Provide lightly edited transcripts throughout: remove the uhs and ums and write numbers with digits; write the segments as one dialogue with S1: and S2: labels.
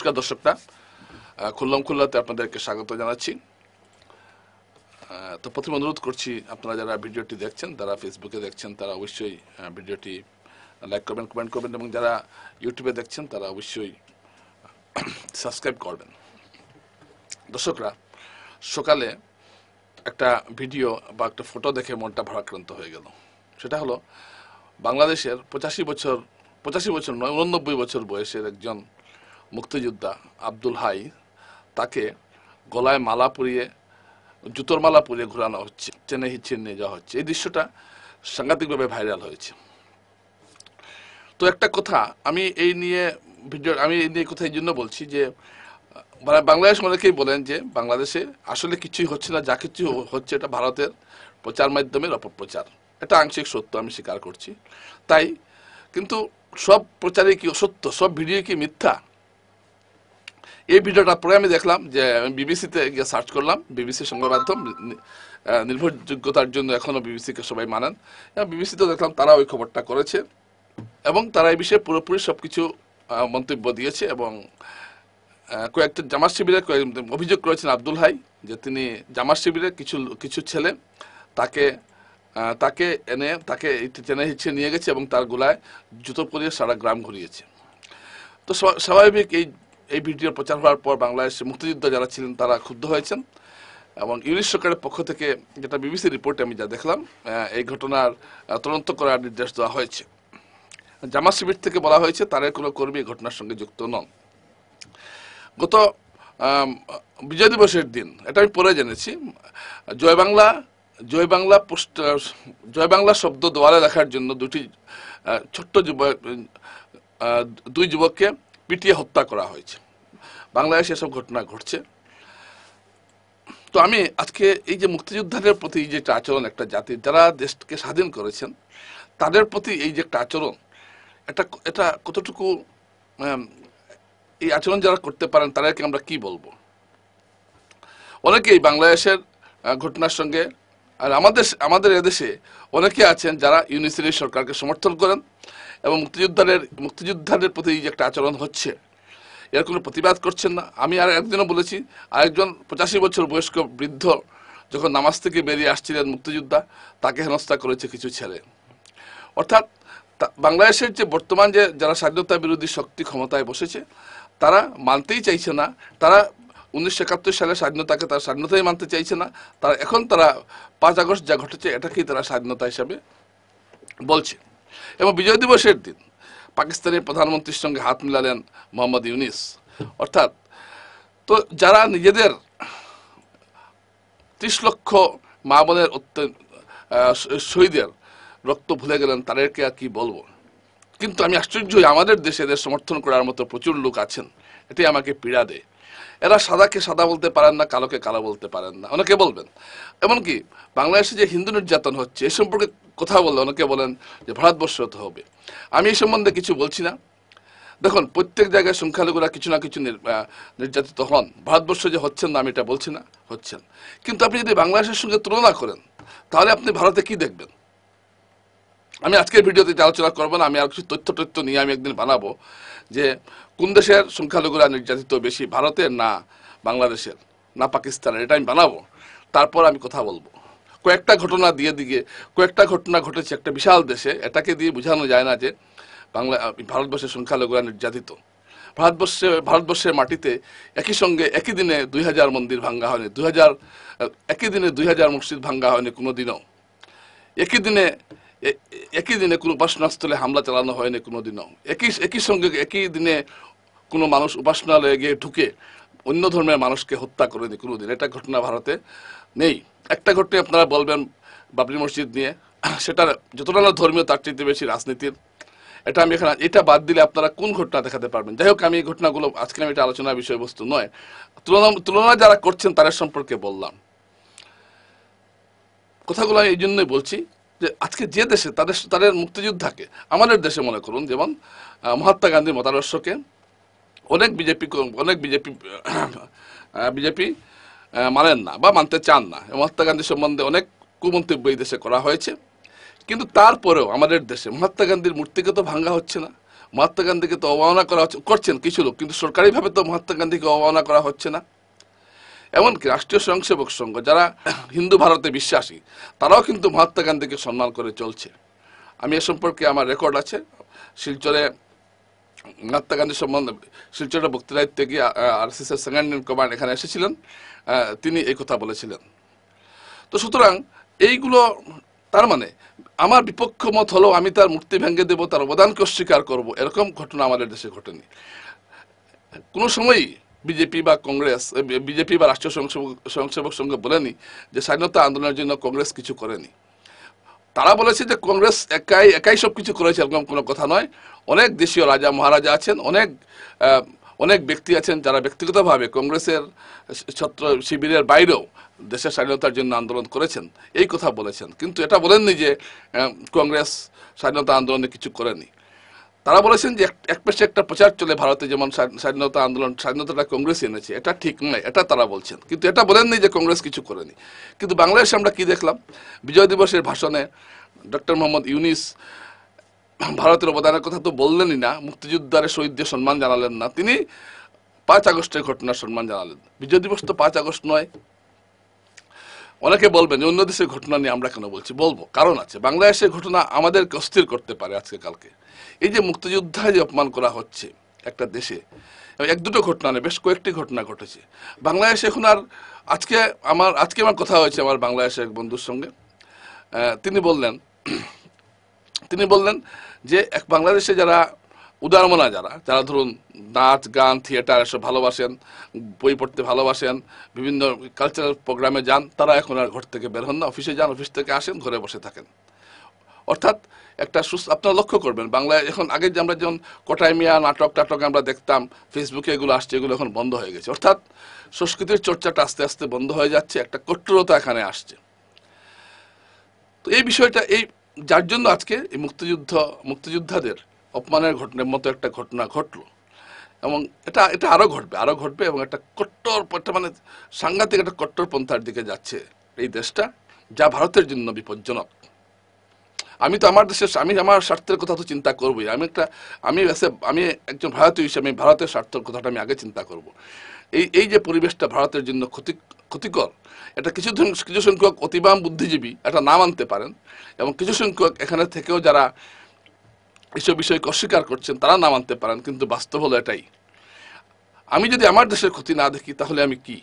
S1: নমস্কার দর্শকরা, খুল্লাম খুল্লাতে আপনাদেরকে স্বাগত জানাচ্ছি। তো প্রথমে অনুরোধ করছি, আপনারা যারা ভিডিওটি দেখছেন, তারা ফেসবুকে দেখছেন, তারা অবশ্যই ভিডিওটি লাইক করবেন, কমেন্ট করবেন, এবং যারা ইউটিউবে দেখছেন তারা অবশ্যই সাবস্ক্রাইব করবেন। দর্শকরা, সকালে একটা ভিডিও বা একটা ফটো দেখে মনটা ভারাক্রান্ত হয়ে গেল। সেটা হলো বাংলাদেশের 85 বছর নয়, 89 বছর বয়সের একজন মুক্তিযোদ্ধা আব্দুল হাই, তাকে গলায় মালা পরিয়ে, জুতোর মালা পরিয়ে ঘোরানো হচ্ছে, টেনে হিঁচিয়ে নিয়ে যাওয়া হচ্ছে। এই দৃশ্যটা সাংঘাতিকভাবে ভাইরাল হয়েছে। তো একটা কথা আমি এই নিয়ে কথা এই জন্য বলছি যে বাংলাদেশ অনেকেই বলেন যে বাংলাদেশে আসলে কিছুই হচ্ছে না, যা কিছু হচ্ছে এটা ভারতের প্রচার মাধ্যমের অপপ্রচার। এটা আংশিক সত্য, আমি স্বীকার করছি। তাই কিন্তু সব প্রচারই কি সত্য, সব ভিডিও কি মিথ্যা? এই ভিডিওটা পরে আমি দেখলাম যে আমি বিবিসিতে গিয়ে সার্চ করলাম। বিবিসি সংবাদ মাধ্যম, নির্ভরযোগ্যতার জন্য এখনো বিবিসিকে সবাই মানেন। বিবিসিতে দেখলাম তারা ওই খবরটা করেছে এবং তারা এই বিষয়ে পুরোপুরি সবকিছু মন্তব্য দিয়েছে। এবং কয়েকটা জামাত শিবিরে অভিযোগ করেছেন আব্দুল হাই যে তিনি জামাত শিবিরের কিছু ছেলে তাকে টেনে হিঁচিয়ে নিয়ে গেছে এবং তার গোলায় জুতো পরিয়ে সারা গ্রাম ঘুরিয়েছে। তো স্বাভাবিক এই ভিডিও প্রচার হওয়ার পর বাংলাদেশের মুক্তিযোদ্ধা যারা ছিলেন তারা ক্ষুব্ধ হয়েছেন এবং ইউনিশ সরকারের পক্ষ থেকে, যেটা বিবিসি রিপোর্টে আমি যা দেখলাম, এই ঘটনার তদন্ত করার নির্দেশ দেওয়া হয়েছে। জামাত শিবির থেকে বলা হয়েছে তাদের কোনো কর্মী এই ঘটনার সঙ্গে যুক্ত নন। গত বিজয় দিবসের দিন, এটা আমি পরে জেনেছি, জয় বাংলা শব্দ দেওয়ালে লেখার জন্য দুই যুবককে পিটিয়ে হত্যা করা হয়েছে। বাংলাদেশে এসব ঘটনা ঘটছে। তো আমি আজকে এই যে মুক্তিযোদ্ধাদের প্রতি যে একটা আচরণ, একটা জাতির যারা দেশকে স্বাধীন করেছেন তাদের প্রতি এই যে একটা আচরণ, এটা কতটুকু, এই আচরণ যারা করতে পারেন তাদেরকে আমরা কি বলবো? অনেকেই বাংলাদেশের ঘটনার সঙ্গে, আর আমাদের এদেশে অনেকে আছেন যারা ইউনিসেফ সরকারকে সমর্থন করেন এবং মুক্তিযোদ্ধাদের প্রতি যে একটা আচরণ হচ্ছে এর কোনো প্রতিবাদ করছেন না। আমি আর একদিনও বলেছি, আরেকজন 85 বছর বয়স্ক বৃদ্ধ যখন নামাজ থেকে বেরিয়ে আসছিলেন মুক্তিযোদ্ধা, তাকে হেনস্থা করেছে কিছু ছেলে। অর্থাৎ বাংলাদেশের যে বর্তমান যারা স্বাধীনতা বিরোধী শক্তি ক্ষমতায় বসেছে তারা মানতেই চাইছে না। তারা 1971 সালের স্বাধীনতাকে তারা স্বাধীনতাই মানতে চাইছে না। এখন তারা 5 আগস্ট যা ঘটেছে এটাকেই তারা স্বাধীনতা হিসাবে বলছে। এবং বিজয় দিবসের দিন পাকিস্তানের প্রধানমন্ত্রীর সঙ্গে হাত মিলালেন মোহাম্মদ ইউনিস। অর্থাৎ তো যারা নিজেদের 30 লক্ষ মা বোনের শহীদের রক্ত ভুলে গেলেন, তাদেরকে আর কি বলবো? কিন্তু আমি আশ্চর্য হই, আমাদের দেশে এদের সমর্থন করার মতো প্রচুর লোক আছেন। এটাই আমাকে পীড়া দেয়। এরা সাদাকে সাদা বলতে পারেন না, কালোকে কালো বলতে পারেন না। অনেকে বলবেন এমনকি বাংলাদেশে যে হিন্দু নির্যাতন হচ্ছে এই সম্পর্কে কথা বললে অনেকে বলেন যে ভারতবর্ষ হতে হবে। আমি এই সম্বন্ধে কিছু বলছি না। দেখুন, প্রত্যেক জায়গায় সংখ্যালঘুরা কিছু না কিছু নির্যাতিত হন। ভারতবর্ষ যে হচ্ছেন না আমি এটা বলছি না, হচ্ছেন। কিন্তু আপনি যদি বাংলাদেশের সঙ্গে তুলনা করেন তাহলে আপনি ভারতে কি দেখবেন? আমি আজকের ভিডিওতে আলোচনা করবো না, আমি আর কিছু তথ্য নিয়ে আমি একদিন বানাবো যে কোন দেশের সংখ্যালঘুরা নির্যাতিত বেশি, ভারতের না বাংলাদেশের না পাকিস্তানের, এটা আমি বানাবো। তারপর আমি কথা বলবো। কয়েকটা ঘটনা ঘটেছে একটা বিশাল দেশে, এটাকে দিয়ে বোঝানো যায় না যে ভারতবর্ষের সংখ্যালঘুরা নির্যাতিত। ভারতবর্ষের মাটিতে একই দিনে 2000 মন্দির ভাঙ্গা হয়নি, একই দিনে 2000 মসজিদ ভাঙ্গা হয়নি কোনোদিনও। একই দিনে কোনো উপাসনাস্থলে হামলা চালানো হয়নি কোনোদিনও। একই দিনে কোনো মানুষ উপাসনালয়ে গিয়ে ঢুকে অন্য ধর্মের মানুষকে হত্যা করেনি কোনোদিন। এটা ঘটনা ভারতে নেই। একটা ঘটনা আপনারা বলবেন বাবরি মসজিদ নিয়ে, সেটা যতটা না ধর্মীয় তার চাইতে বেশি রাজনীতির। এটা বাদ দিলে আপনারা কোন ঘটনা দেখাতে পারবেন? যাই হোক, আমি এই ঘটনাগুলো আজকে আমি এটা আলোচনার বিষয়বস্তু নয়, তুলনা যারা করছেন তাদের সম্পর্কে বললাম। কথাগুলো আমি এই জন্যই বলছি যে আজকে যে দেশে তাদের মুক্তিযোদ্ধাকে, আমাদের দেশে মনে করুন যেমন মহাত্মা গান্ধীর মতাদর্শকে অনেক বিজেপি মানেন না বা মানতে চান না। মহাত্মা গান্ধী সম্বন্ধে অনেক কুমন্তব্য এই দেশে করা হয়েছে। কিন্তু তারপরেও আমাদের দেশে মহাত্মা গান্ধীর মূর্তিকে তো ভাঙ্গা হচ্ছে না, মহাত্মা গান্ধীকে তো অবমাননা করা করছেন কিছু লোক, কিন্তু সরকারিভাবে তো মহাত্মা গান্ধীকে অবমাননা করা হচ্ছে না। এমনকি রাষ্ট্রীয় স্বয়ংসেবক সংঘ যারা হিন্দু ভারতে বিশ্বাসী তারাও কিন্তু মহাত্মা গান্ধীকে সম্মান করে চলছে। আমি এ সম্পর্কে আমার রেকর্ড আছে, শিলচরে মহাত্মা গান্ধী সম্বন্ধে শিলচরের বক্তৃতায় গিয়ে RSS এর সেকেন্ড ইন কমান্ড এখানে এসেছিলেন, তিনি এই কথা বলেছিলেন। তো সুতরাং এইগুলো তার মানে আমার বিপক্ষ মত হলেও আমি তার মূর্তি ভেঙে দেবো, তার অবদানকে অস্বীকার করবো, এরকম ঘটনা আমাদের দেশে ঘটেনি কোনো সময়ই। বিজেপি বা কংগ্রেস, বিজেপি বা রাষ্ট্রীয় স্বয়ংসেবক সংঘ বলেনি যে স্বাধীনতা আন্দোলনের জন্য কংগ্রেস কিছু করেনি। তারা বলেছে যে কংগ্রেস একাই সব কিছু করেছে, এরকম কোনো কথা নয়। অনেক দেশীয় রাজা মহারাজা আছেন, অনেক ব্যক্তি আছেন যারা ব্যক্তিগতভাবে কংগ্রেসের ছত্র শিবিরের বাইরেও দেশের স্বাধীনতার জন্য আন্দোলন করেছেন, এই কথা বলেছেন। কিন্তু এটা বলেননি যে কংগ্রেস স্বাধীনতা আন্দোলনে কিছু করেনি। তারা বলেছেন যে এক পেশে একটা প্রচার চলে ভারতে, যেমন স্বাধীনতা আন্দোলন, স্বাধীনতাটা কংগ্রেস এনেছে, এটা ঠিক নয়, এটা তারা বলছেন। কিন্তু এটা বলেননি যে কংগ্রেস কিছু করেনি। কিন্তু বাংলাদেশে আমরা কি দেখলাম, বিজয় দিবসের ভাষণে ডক্টর মোহাম্মদ ইউনিস ভারতের অবদানের কথা তো বললেনই না, মুক্তিযোদ্ধার শহীদদের সম্মান জানালেন না, তিনি 5 আগস্টের ঘটনার সম্মান জানালেন। বিজয় দিবস তো 5 আগস্ট নয়। অনেকে বলবেন অন্য দেশের ঘটনা নিয়ে আমরা কেন বলছি, বলবো, কারণ আছে। বাংলাদেশের ঘটনা আমাদেরকে অস্থির করতে পারে আজকে কালকে। এই যে মুক্তিযোদ্ধা যে অপমান করা হচ্ছে একটা দেশে, এক দুটো ঘটনা নেই, বেশ কয়েকটি ঘটনা ঘটেছে বাংলাদেশে। এখন আর আজকে আমার কথা হয়েছে আমার বাংলাদেশের এক বন্ধুর সঙ্গে, তিনি বললেন যে এক বাংলাদেশে যারা উদারমনা, যারা ধরুন নাচ গান থিয়েটার এসব ভালোবাসেন, বই পড়তে ভালোবাসেন, বিভিন্ন কালচারাল প্রোগ্রামে যান, তারা এখন আর ঘর থেকে বের হন না, অফিসে যান, অফিস থেকে আসেন, ঘরে বসে থাকেন। অর্থাৎ একটা আপনারা লক্ষ্য করবেন বাংলায় এখন, আগে যে আমরা যেমন কোটায় মিয়া নাটক আমরা দেখতাম, ফেসবুকে এগুলো আসছে, এগুলো এখন বন্ধ হয়ে গেছে। অর্থাৎ সংস্কৃতির চর্চাটা আস্তে আস্তে বন্ধ হয়ে যাচ্ছে, একটা কট্টরতা এখানে আসছে। তো এই বিষয়টা যার জন্য আজকে এই মুক্তিযোদ্ধাদের অপমানের ঘটনার মতো একটা ঘটনা ঘটলো, এবং এটা আরো ঘটবে এবং একটা মানে সাংঘাতিক একটা কট্টরপন্থার দিকে যাচ্ছে এই দেশটা, যা ভারতের জন্য বিপজ্জনক। আমি তো আমার স্বার্থের কথা তো চিন্তা করবোই। আমি একজন ভারতীয় হিসেবে ভারতের স্বার্থের কথাটা আমি আগে চিন্তা করব। এই যে পরিবেশটা ভারতের জন্য ক্ষতিকর, এটা কিছু সংখ্যক অতিবাম বুদ্ধিজীবী এটা না মানতে পারেন, এবং কিছু সংখ্যক এখানে থেকেও যারা এইসব বিষয়কে অস্বীকার করছেন তারা না মানতে পারেন, কিন্তু বাস্তব হলো এটাই। আমি যদি আমার দেশের ক্ষতি না দেখি তাহলে আমি কি?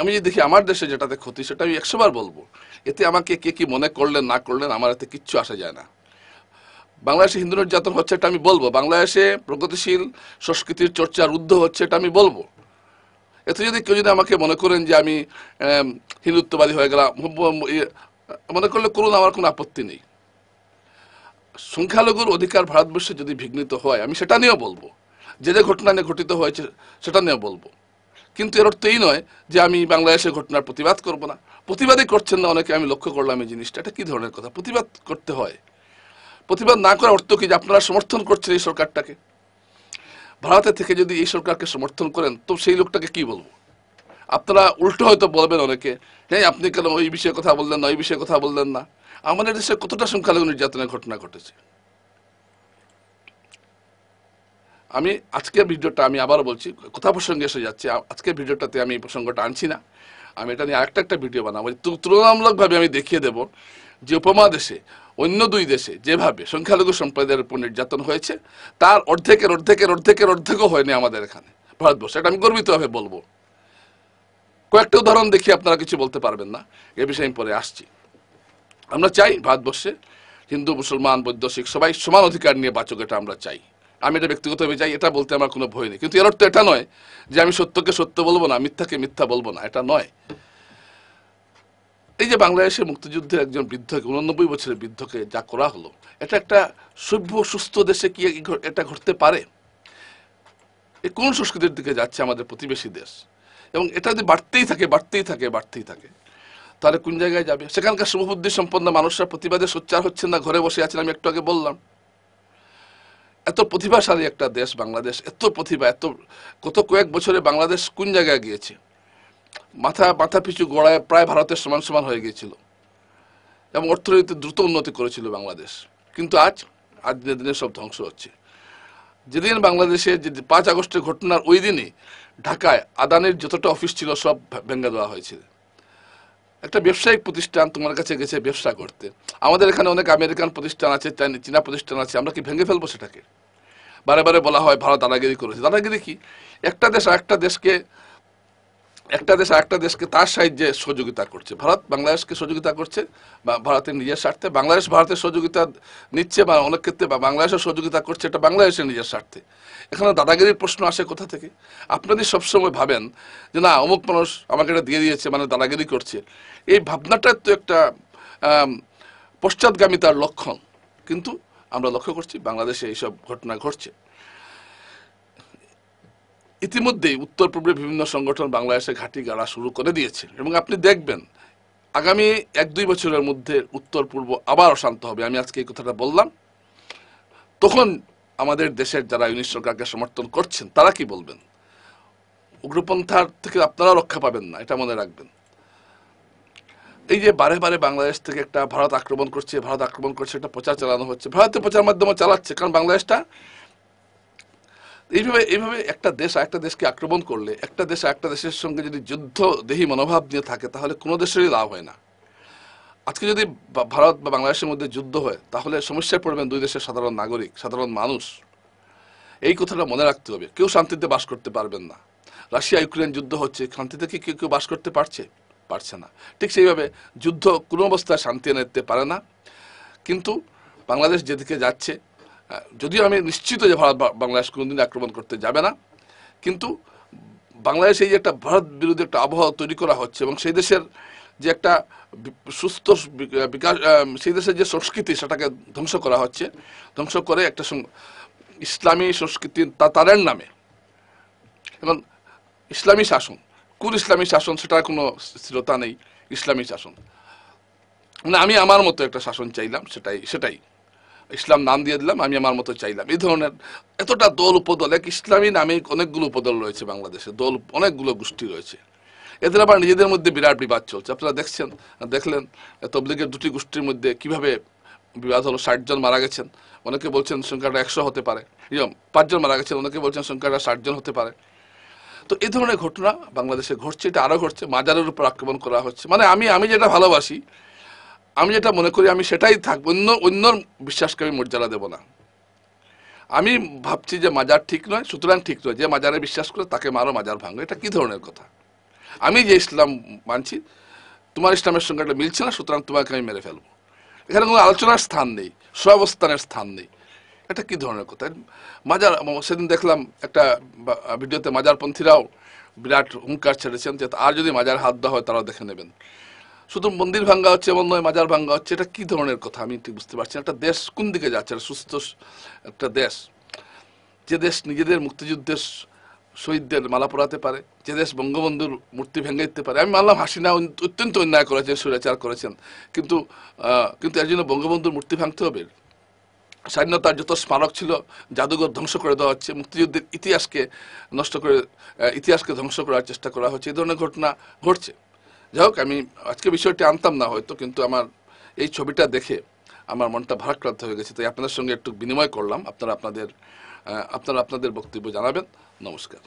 S1: আমি যদি দেখি আমার দেশে যেটাতে ক্ষতি, সেটা আমি 100 বার বলবো। এতে আমাকে কে কি মনে করলেন না করলেন আমার এতে কিচ্ছু আসা যায় না। বাংলাদেশে হিন্দু নির্যাতন হচ্ছে এটা আমি বলবো, বাংলাদেশে প্রগতিশীল সংস্কৃতির চর্চার ঊর্ধ্ব হচ্ছে এটা আমি বলবো। এতে যদি কেউ আমাকে মনে করেন যে আমি হিন্দুত্ববাদী হয়ে গেলাম, মনে করলে করুন, আমার কোনো আপত্তি নেই। সংখ্যালঘুর অধিকার ভারতবর্ষে যদি বিঘ্নিত হয় আমি সেটা নিয়েও বলবো, যে ঘটনা নিয়ে ঘটিত হয়েছে সেটা নিয়েও বলবো। কিন্তু এর অর্থ এই নয় যে আমি বাংলাদেশের ঘটনার প্রতিবাদ করব না। প্রতিবাদই করছেন না অনেকে, আমি লক্ষ্য করলাম এই জিনিসটা। এটা কি ধরনের কথা? প্রতিবাদ করতে হয়। প্রতিবাদ না করার অর্থ কি যে আপনারা সমর্থন করছেন এই সরকারটাকে? ভারতে থেকে যদি এই সরকারকে সমর্থন করেন তো সেই লোকটাকে কি বলবো? আপনারা উল্টো হয়তো বলবেন অনেকে, হ্যাঁ আপনি কেন ওই বিষয়ে কথা বললেন না, ওই বিষয়ে কথা বললেন না। আমাদের দেশে কতটা সংখ্যালঘু নির্যাতনের ঘটনা ঘটেছে। আমি আজকের ভিডিওটা, আমি আবার বলছি, কথা প্রসঙ্গে এসে যাচ্ছে, আজকের ভিডিওটাতে আমি এই প্রসঙ্গটা আনছি না। আমি এটা নিয়ে আরেকটা ভিডিও বানাবো, তুলনামূলকভাবে আমি দেখিয়ে দেব যে উপমহাদেশে অন্য 2 দেশে যেভাবে সংখ্যালঘু সম্প্রদায়ের উপর নির্যাতন হয়েছে তার অর্ধেকও হয়নি আমাদের এখানে ভারতবর্ষে। এটা আমি গর্বিতভাবে বলবো। কয়েকটা উদাহরণ দেখি আপনারা কিছু বলতে পারবেন না, এ বিষয়ে আমি পরে আসছি। আমরা চাই ভারতবর্ষে হিন্দু মুসলমান বৌদ্ধ শিখ সবাই সমান অধিকার নিয়ে বাঁচুক, এটা আমরা চাই। আমি এটা ব্যক্তিগতভাবে চাই, এটা বলতে আমার কোনো ভয় নেই। কিন্তু এর অর্থ এটা নয় যে আমি সত্যকে সত্য বলবো না, মিথ্যাকে মিথ্যা বলবো না, এটা নয়। এই যে বাংলাদেশের মুক্তিযুদ্ধের একজন বৃদ্ধকে, 89 বছরের বৃদ্ধকে যা করা হলো, এটা একটা সভ্য সুস্থ দেশে কি এটা ঘটতে পারে? এই কোন সংস্কৃতির দিকে যাচ্ছে আমাদের প্রতিবেশী দেশ? এবং এটা যদি বাড়তেই থাকে তাহলে কোন জায়গায় যাবে? সেখানকার শুভবুদ্ধি সম্পন্ন মানুষরা প্রতিবাদে সোচ্চার হচ্ছেন না, ঘরে বসে আছেন। আমি একটু আগে বললাম, এত প্রতিভাশালী একটা দেশ বাংলাদেশ, এত প্রতিভা, কত কয়েক বছরে বাংলাদেশ কোন জায়গায় গিয়েছে? মাথা পিছু গড়ায় প্রায় ভারতের সমান হয়ে গিয়েছিল, এবং অর্থনীতি দ্রুত উন্নতি করেছিল বাংলাদেশ। কিন্তু আজ দিনে দিনে সব ধ্বংস হচ্ছে। যেদিন বাংলাদেশে যে 5 আগস্টের ঘটনার ওই দিনই ঢাকায় আদানির যতটা অফিস ছিল সব ভেঙে দেওয়া হয়েছিল। একটা ব্যবসায়িক প্রতিষ্ঠান তোমার কাছে গেছে ব্যবসা করতে, আমাদের এখানে অনেক আমেরিকান প্রতিষ্ঠান আছে, চীনা প্রতিষ্ঠান আছে, আমরা কি ভেঙে ফেলবো সেটাকে? বারে বারে বলা হয় ভারত দাদাগিরি করেছে। দাদাগিরি কি? একটা দেশ আরেকটা দেশকে তার সাহায্যে সহযোগিতা করছে। ভারত বাংলাদেশকে সহযোগিতা করছে বা ভারতের নিজের স্বার্থে, বাংলাদেশ ভারতের সহযোগিতা নিচ্ছে বা অনেক ক্ষেত্রে বা বাংলাদেশের সহযোগিতা করছে, এটা বাংলাদেশের নিজের স্বার্থে। এখানে দাদাগিরির প্রশ্ন আসে কোথা থেকে? আপনাদের সবসময় ভাবেন যে না অমুক মানুষ আমাকে এটা দিয়ে দিয়েছে মানে দাদাগিরি করছে, এই ভাবনাটা তো একটা পশ্চাৎগামিতার লক্ষণ। কিন্তু আমরা লক্ষ্য করছি বাংলাদেশে এইসব ঘটনা ঘটছে। ইতিমধ্যেই উত্তর পূর্বে বিভিন্ন সংগঠন বাংলাদেশে ঘাঁটি গাড়া শুরু করে দিয়েছে এবং আপনি দেখবেন আগামী 1-2 বছরের মধ্যে উত্তর পূর্ব আবার অশান্ত হবে। আমি আজকে এই কথাটা বললাম, তখন আমাদের দেশের যারা ইউনিট সরকারকে সমর্থন করছেন তারা কি বলবেন? উগ্রপন্থার থেকে আপনারা রক্ষা পাবেন না, এটা মনে রাখবেন। এই যে বারে বারে বাংলাদেশ থেকে একটা ভারত আক্রমণ করছে একটা প্রচার চালানো হচ্ছে, ভারতের প্রচার মাধ্যমে চালাচ্ছে, কারণ বাংলাদেশটা এইভাবে একটা দেশ আরেকটা দেশকে আক্রমণ করলে, একটা দেশ আরেকটা দেশের সঙ্গে যদি যুদ্ধ দেহি মনোভাব নিয়ে থাকে তাহলে কোনো দেশেরই লাভ হয় না। আজকে যদি ভারত বা বাংলাদেশের মধ্যে যুদ্ধ হয় তাহলে সমস্যায় পড়বেন দুই দেশের সাধারণ নাগরিক, সাধারণ মানুষ। এই কথাটা মনে রাখতে হবে। কেউ শান্তিতে বাস করতে পারবেন না। রাশিয়া ইউক্রেন যুদ্ধ হচ্ছে, শান্তিতে কি কেউ বাস করতে পারছে না। ঠিক সেইভাবে যুদ্ধ কোনো অবস্থায় শান্তি এনে দিতে পারে না। কিন্তু বাংলাদেশ যেদিকে যাচ্ছে, যদিও আমি নিশ্চিত যে ভারত বাংলাদেশ কোনোদিন আক্রমণ করতে যাবে না, কিন্তু বাংলাদেশে এই যে একটা ভারত বিরোধী একটা আবহাওয়া তৈরি করা হচ্ছে এবং সেই দেশের যে একটা সুস্থ বিকাশ, সেই দেশের যে সংস্কৃতি সেটাকে ধ্বংস করা হচ্ছে, ধ্বংস করে একটা ইসলামী সংস্কৃতি তাদের নামে। এখন ইসলামী শাসন, কোন ইসলামী শাসন সেটার কোনো স্থিরতা নেই। ইসলামী শাসন মানে আমি আমার মতো একটা শাসন চাইলাম, সেটাই ইসলাম নাম দিয়ে দিলাম, আমি আমার মতো চাইলাম। এই ধরনের এতটা দল উপদল, এক ইসলামী নামে অনেকগুলো উপদল রয়েছে বাংলাদেশে, দল অনেকগুলো গোষ্ঠী রয়েছে, এদের আবার নিজেদের মধ্যে বিরাট বিবাদ চলছে। আপনারা দেখলেন তবলিগের 2টি গোষ্ঠীর মধ্যে কিভাবে বিবাদ হলো। 60 জন মারা গেছেন, অনেকে বলছেন সংখ্যাটা 100 হতে পারে, 5 জন মারা গেছেন, অনেকে বলছেন সংখ্যাটা 60 জন হতে পারে। তো এই ধরনের ঘটনা বাংলাদেশে ঘটছে, এটা আরো ঘটছে। মাজারের উপর আক্রমণ করা হচ্ছে। মানে আমি যেটা ভালোবাসি, আমি যেটা মনে করি আমি সেটাই থাকবো, অন্য বিশ্বাসকে আমি মর্যাদা দেব না। আমি ভাবছি যে মাজার ঠিক নয়, সুতরাং ঠিক নয়, যে মাজারে বিশ্বাস করে তাকে মারো, মাজার ভাঙো, এটা কি ধরনের কথা? আমি যে ইসলাম মানছি, তোমার ইসলামের সঙ্গে এটা মিলছে না, সুতরাং তোমাকে আমি মেরে ফেলবো। এখানে কোনো আলোচনার স্থান নেই, সহাবস্থানের স্থান নেই। এটা কি ধরনের কথা? মাজার, সেদিন দেখলাম একটা ভিডিওতে মাজারপন্থীরাও বিরাট হুঙ্কার ছেড়েছেন যে আর যদি মাজার হাত দেওয়া হয় তারাও দেখে নেবেন। শুধু মন্দির ভাঙ্গা হচ্ছে এমন নয়, মাজার ভাঙ্গা হচ্ছে, এটা কি ধরনের কথা আমি ঠিক বুঝতে পারছি না। একটা দেশ কোন দিকে যাচ্ছে? সুস্থ একটা দেশ, যে দেশ নিজেদের মুক্তিযুদ্ধের শহীদদের মালা পরাতে পারে, যে দেশ বঙ্গবন্ধুর মূর্তি ভেঙে দিতে পারে। আমি মানলাম হাসিনা অত্যন্ত অন্যায় করেছেন, স্বৈরাচার করেছেন, কিন্তু এর জন্য বঙ্গবন্ধুর মূর্তি ভাঙতে হবে? স্বাধীনতার যত স্মারক ছিল জাদুঘর ধ্বংস করে দেওয়া হচ্ছে, মুক্তিযুদ্ধের ইতিহাসকে নষ্ট করে ইতিহাসকে ধ্বংস করার চেষ্টা করা হচ্ছে, এই ধরনের ঘটনা ঘটছে। যাই হোক, আমি আজকে বিষয়টি আনতাম না হয়তো, কিন্তু আমার এই ছবিটা দেখে আমার মনটা ভারাক্রান্ত হয়ে গেছে, তাই আপনাদের সঙ্গে একটু বিনিময় করলাম। আপনারা আপনাদের বক্তব্য জানাবেন। নমস্কার।